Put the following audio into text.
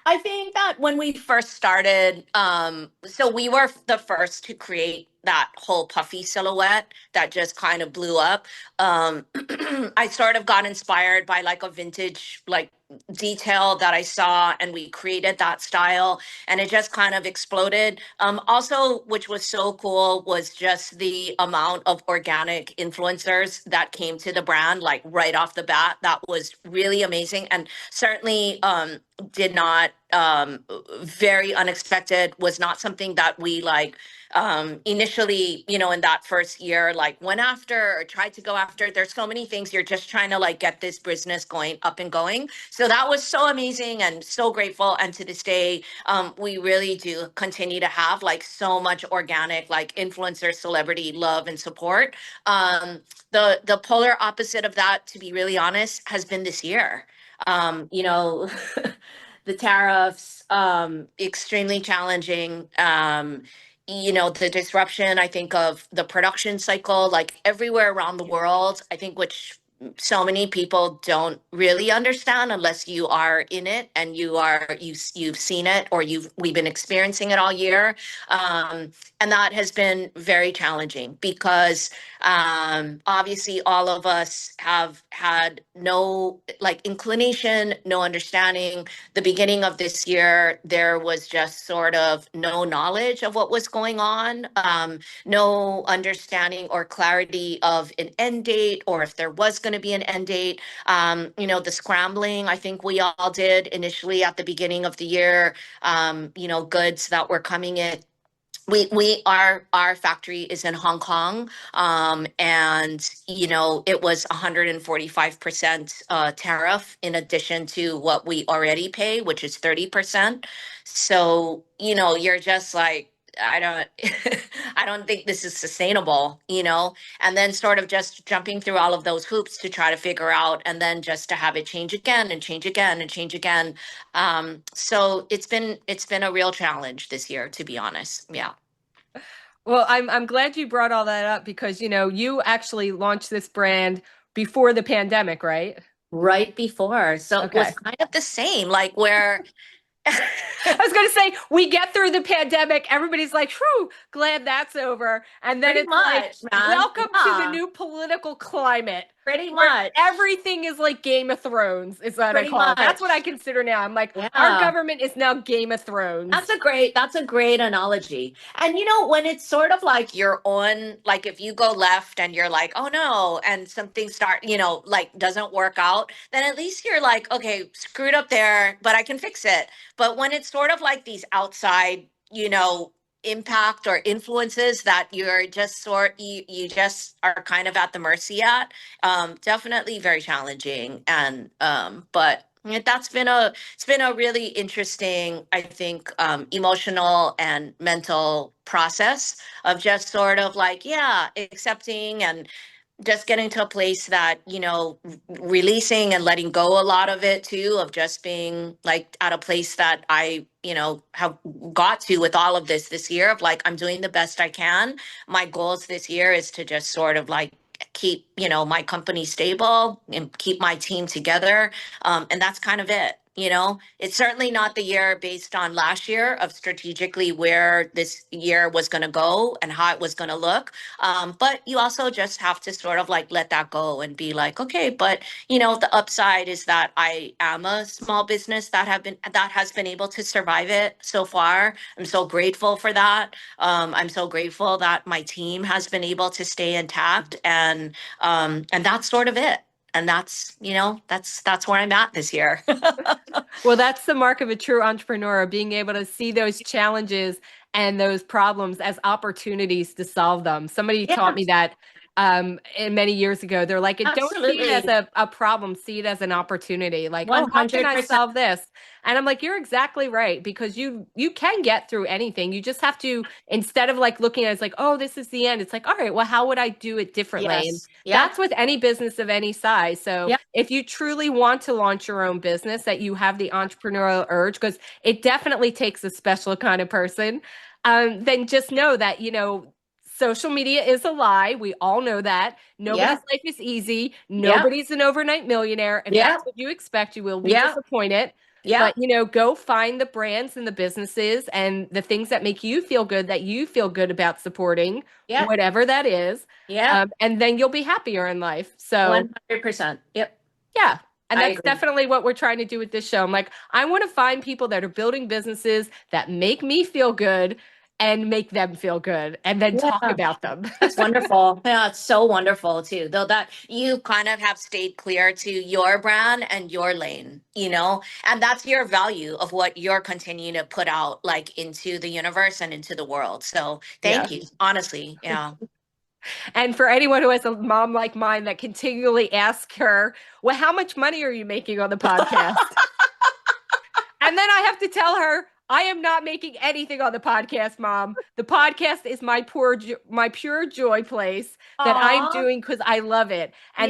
I think that when we first started, so we were the first to create that whole puffy silhouette that just kind of blew up. Um, I sort of got inspired by like a vintage like detail that I saw, and we created that style, and it just kind of exploded. Also, which was so cool, was just the amount of organic influencers that came to the brand, like right off the bat. That was really amazing, and certainly did not very unexpected, was not something that we like initially, in that first year, like went after or tried to go after. There's so many things, you're just trying to like get this business going up and going. So that was so amazing and so grateful. And to this day, we really do continue to have like so much organic like influencer celebrity love and support. The polar opposite of that, to be really honest, has been this year. um, you know, the tariffs, extremely challenging. The disruption, I think, of the production cycle, like everywhere around the world, I think, which so many people don't really understand unless you are in it and you've seen it, or we've been experiencing it all year. And that has been very challenging because obviously all of us have had no like inclination, no understanding. The beginning of this year, there was just sort of no knowledge of what was going on, no understanding or clarity of an end date, or if there was going to be an end date. The scrambling, I think we all did initially at the beginning of the year, goods that were coming in. Our factory is in Hong Kong, and it was 145% tariff in addition to what we already pay, which is 30%. So you're just like, I don't I don't think this is sustainable, and then sort of just jumping through all of those hoops to try to figure out, and then just to have it change again and change again and change again. So it's been a real challenge this year, to be honest. Yeah. Well, I'm glad you brought all that up because you actually launched this brand before the pandemic, right? Right before. So it was Okay. kind of the same, like where I was going to say, we get through the pandemic, everybody's like, whew, glad that's over. And then pretty it's like, much, man. welcome to the Yeah, new political climate pretty where much. everything is like Game of Thrones, is what I Pretty call it. That's what I much. consider now. I'm like, our Yeah. government is now Game of Thrones. That's a great analogy. And when it's sort of like your own, like if you go left and you're like, oh no, and something like doesn't work out, then at least you're like, okay, screwed up there, but I can fix it. But when it's sort of like these outside, impact or influences that you just are kind of at the mercy at, definitely very challenging. And but that's been a it's been a really interesting, I think, emotional and mental process of just sort of like, yeah, accepting and just getting to a place that, releasing and letting go a lot of it too, of just being like at a place that I, have got to with all of this year, of like, I'm doing the best I can. My goals this year is to just sort of like keep, my company stable and keep my team together. And that's kind of it. It's certainly not the year based on last year of strategically where this year was going to go and how it was going to look. But you also just have to sort of like let that go and be like, okay, but the upside is that I am a small business that has been able to survive it so far. I'm so grateful for that. I'm so grateful that my team has been able to stay intact, and that's sort of it. And that's where I'm at this year. Well, that's the mark of a true entrepreneur, being able to see those challenges and those problems as opportunities to solve them. Somebody taught Yeah, me that many years ago. They're like, don't see it as absolutely. a problem, see it as an opportunity. Like, oh, how can I 100%. solve this? And I'm like, you're exactly right, because you can get through anything. You just have to, instead of like looking at it as like, oh, this is the end, it's like, all right, well, how would I do it differently? And Yes. Yep. that's with any business of any size. So Yep. if you truly want to launch your own business, that you have the entrepreneurial urge, because it definitely takes a special kind of person, then just know that, social media is a lie. We all know that. Nobody's Yep. life is easy. Yep. Nobody's an overnight millionaire. If that's Yep. what you expect, you will be Yep. disappointed. Yeah. But, go find the brands and the businesses and the things that make you feel good, that you feel good about supporting, Yeah. whatever that is. Yeah. And then you'll be happier in life. So, 100%. Yep. yeah. And I that's agree. definitely what we're trying to do with this show. I'm like, I want to find people that are building businesses that make me feel good and make them feel good and then talk Yeah. about them. That's wonderful. Yeah, it's so wonderful too. Though that you kind of have stayed clear to your brand and your lane, and that's your value of what you're continuing to put out like into the universe and into the world. So Yeah. thank you. Honestly. Yeah. And for anyone who has a mom like mine that continually asks her, well, how much money are you making on the podcast? And then I have to tell her, I am not making anything on the podcast, Mom. The podcast is my pure joy place that I'm Aw. doing because I love it. And